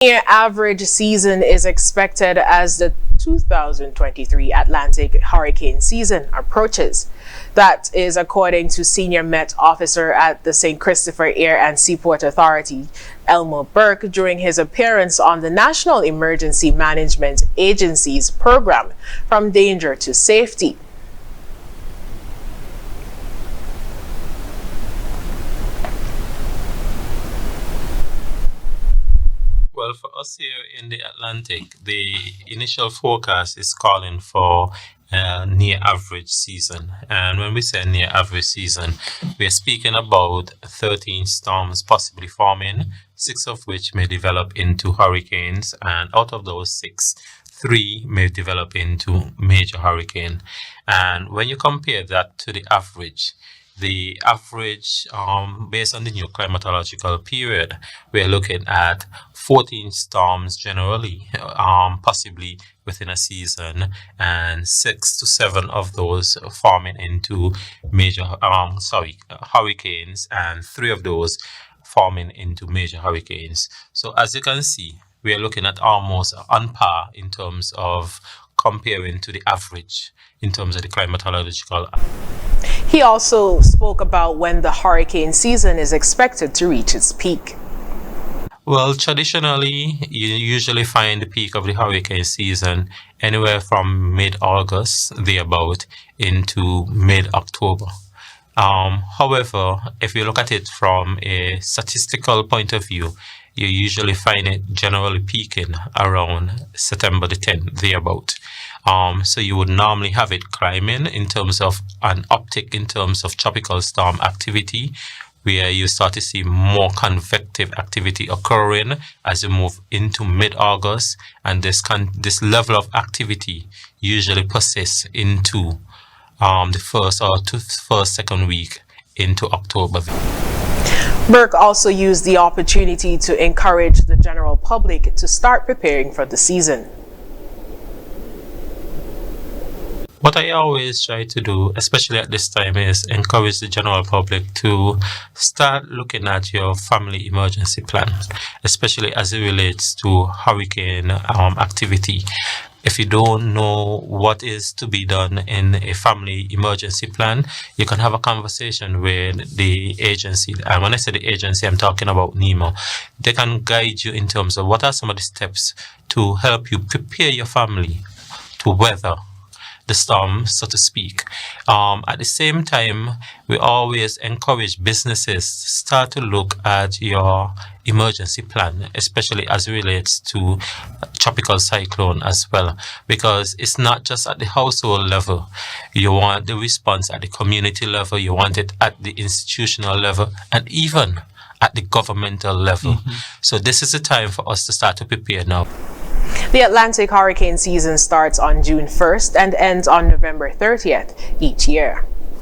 Near average season is expected as the 2023 Atlantic hurricane season approaches. That is according to Senior Met Officer at the St. Christopher Air and Seaport Authority, Elmo Burke, during his appearance on the National Emergency Management Agency's program, From Danger to Safety. Well, for us here in the Atlantic, the initial forecast is calling for a near average season. And when we say near average season, we are speaking about 13 storms possibly forming, 6 of which may develop into hurricanes. And out of those 6, 3 may develop into major hurricane. And when you compare that to the average, based on the new climatological period, we're looking at 14 storms generally, possibly within a season, and 6 to 7 of those forming into major, hurricanes, and 3 of those forming into major hurricanes. So as you can see, we are looking at almost on par in terms of comparing to the average in terms of the climatological. He also spoke about when the hurricane season is expected to reach its peak. Well, traditionally, you usually find the peak of the hurricane season anywhere from mid-August, thereabout, into mid-October. However, if you look at it from a statistical point of view, you usually find it generally peaking around September the 10th, thereabout. So you would normally have it climbing in terms of an uptick in terms of tropical storm activity, where you start to see more convective activity occurring as you move into mid-August, and this level of activity usually persists into the second week into October. Burke also used the opportunity to encourage the general public to start preparing for the season. What I always try to do, especially at this time, is encourage the general public to start looking at your family emergency plan, especially as it relates to hurricane activity. If you don't know what is to be done in a family emergency plan, you can have a conversation with the agency. And when I say the agency, I'm talking about NEMA. They can guide you in terms of what are some of the steps to help you prepare your family to weather the storm, so to speak. At the same time, we always encourage businesses to start to look at your emergency plan, especially as it relates to tropical cyclone as well, because it's not just at the household level. You want the response at the community level, you want it at the institutional level, and even at the governmental level. So this is the time for us to start to prepare now. The Atlantic hurricane season starts on June 1st and ends on November 30th each year.